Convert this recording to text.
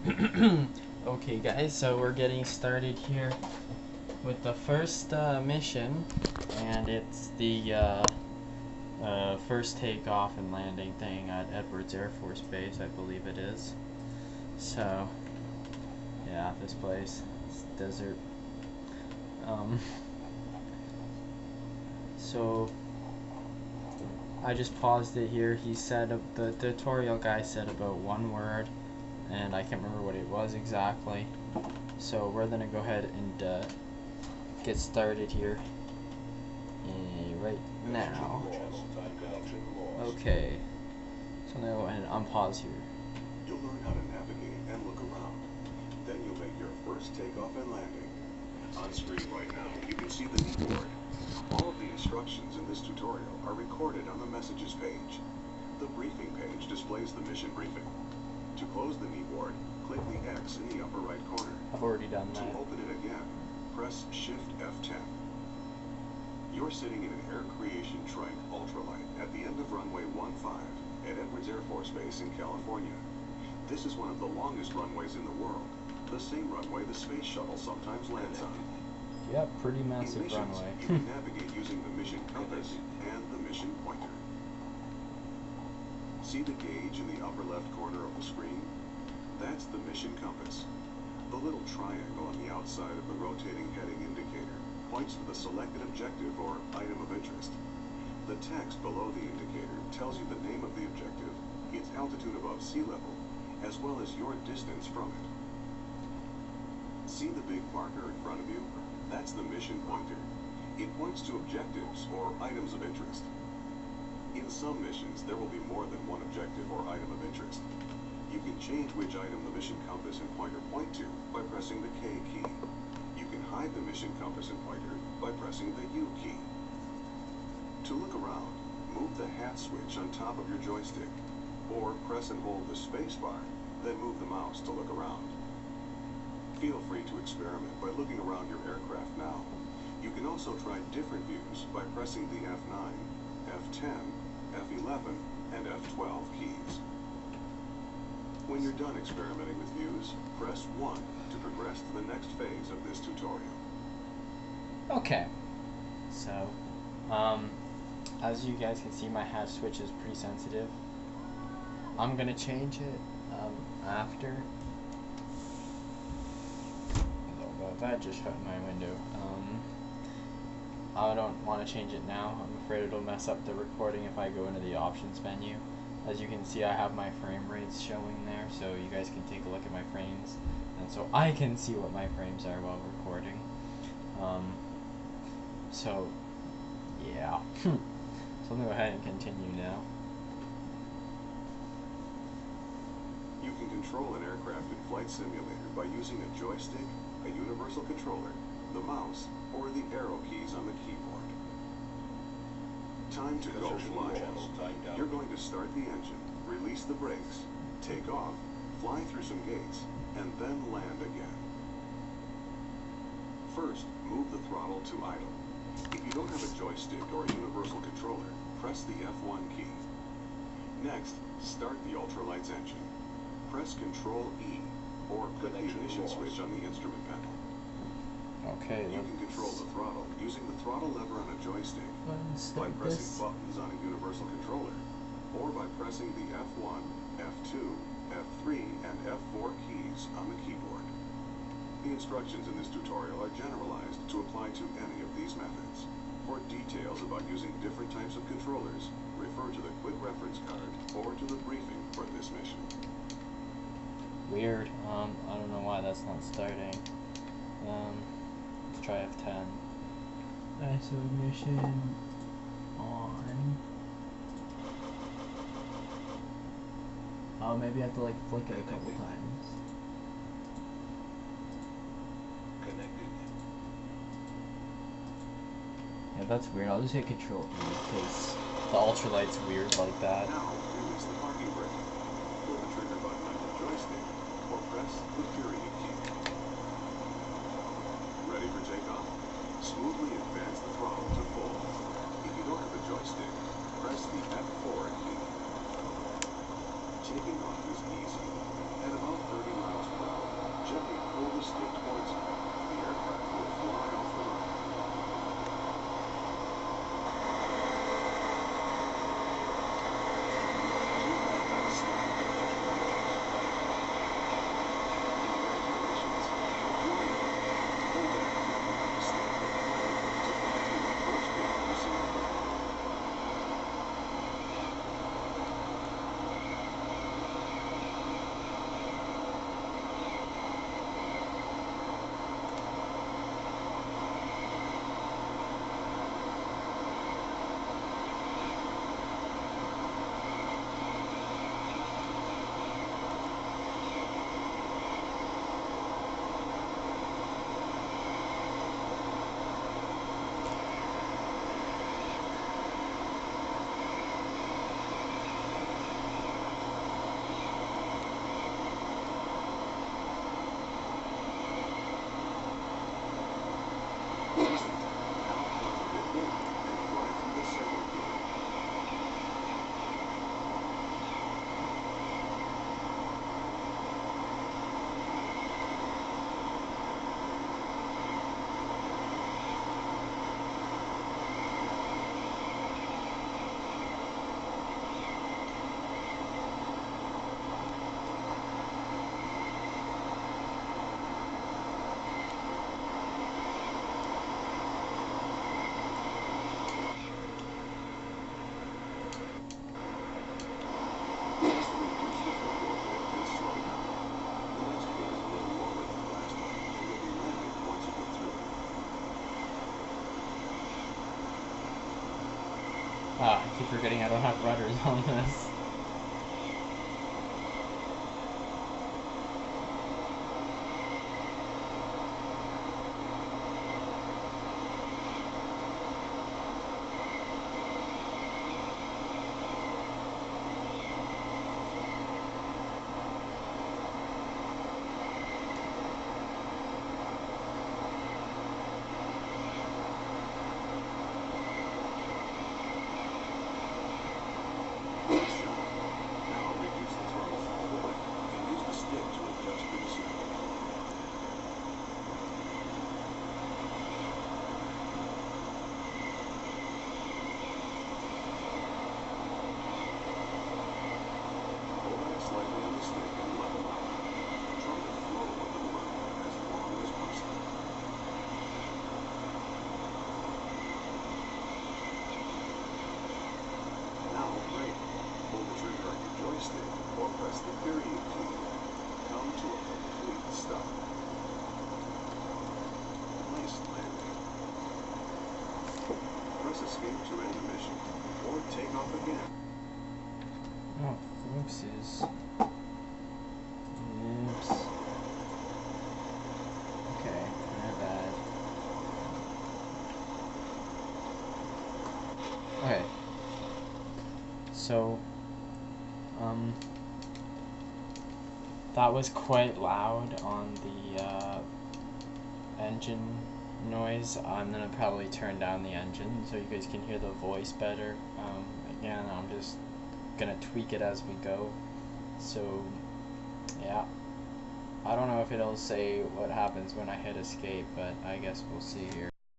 Okay guys, so we're getting started here with the first mission, and it's the first takeoff and landing thing at Edwards Air Force Base, I believe it is. So yeah, this place, it's desert. So I just paused it here. He said, the tutorial guy said about one word, and I can't remember what it was exactly. So we're gonna go ahead and get started here right now. Okay, so I'm gonna go ahead and unpause here. You'll learn how to navigate and look around. Then you'll make your first takeoff and landing. On screen right now, you can see the knee board. All of the instructions in this tutorial are recorded on the messages page. The briefing page displays the mission briefing. To close the knee board, click the X in the upper right corner. I've already done that. To open it again, press Shift F10. You're sitting in an Air Creation Trike ultralight at the end of runway 15 at Edwards Air Force Base in California. This is one of the longest runways in the world, the same runway the space shuttle sometimes lands on. Yep, pretty massive in missions, runway. You can navigate using the mission compass and the mission pointer. See the gauge in the upper left corner of the screen? That's the mission compass. The little triangle on the outside of the rotating heading indicator points to the selected objective or item of interest. The text below the indicator tells you the name of the objective, its altitude above sea level, as well as your distance from it. See the big marker in front of you? That's the mission pointer. It points to objectives or items of interest. In some missions, there will be more than one objective or item of interest. You can change which item the mission compass and pointer point to by pressing the K key. You can hide the mission compass and pointer by pressing the U key. To look around, move the hat switch on top of your joystick, or press and hold the space bar, then move the mouse to look around. Feel free to experiment by looking around your aircraft now. You can also try different views by pressing the F9, F10, F11, and F12 keys. When you're done experimenting with views, press 1 to progress to the next phase of this tutorial. Okay, so as you guys can see, my hat switch is pretty sensitive. I'm gonna change it after. That just shut my window. I don't want to change it now. I'm afraid it'll mess up the recording if I go into the options menu. As you can see, I have my frame rates showing there, so you guys can take a look at my frames, and so I can see what my frames are while recording. So yeah. So I'm gonna go ahead and continue now. You can control an aircraft in Flight Simulator by using a joystick, a universal controller, the mouse, or the arrow keys on the keyboard. Time to go fly. You're going to start the engine, release the brakes, take off, fly through some gates, and then land again. First, move the throttle to idle. If you don't have a joystick or a universal controller, press the F1 key. Next, start the ultralight's engine. Press Control E, or click the ignition switch on the instrument panel. Okay. You can control the throttle using the throttle lever on a joystick, by pressing buttons on a universal controller, or by pressing the F1, F2, F3, and F4 keys on the keyboard. The instructions in this tutorial are generalized to apply to any of these methods. For details about using different types of controllers, refer to the quick reference card or to the briefing for this mission. Weird. I don't know why that's not starting. Let's try F10. Alright, so ignition on. Oh, maybe I have to like flick it a couple times. Connected. Yeah, that's weird. I'll just hit Control E because the ultralight's weird like that. Now, release the parking brake. Pull the trigger button on your joystick, or press the period key. Ready for takeoff? Smoothly advance the throttle to full. If you don't have a joystick, press the F4 key. Taking off is easy. At about 30 miles per stick towards you. The aircraft will fly off the runway. Ah, I keep forgetting I don't have rudders on this. Or press the period key. Come to a complete stop. Nice landing. Press escape to end the mission, or take off again. Oh, whoopsies. Oops. Okay, my bad. Okay. So, that was quite loud on the engine noise. I'm gonna probably turn down the engine so you guys can hear the voice better. Again, I'm just gonna tweak it as we go. So, yeah. I don't know if it'll say what happens when I hit escape, but I guess we'll see here.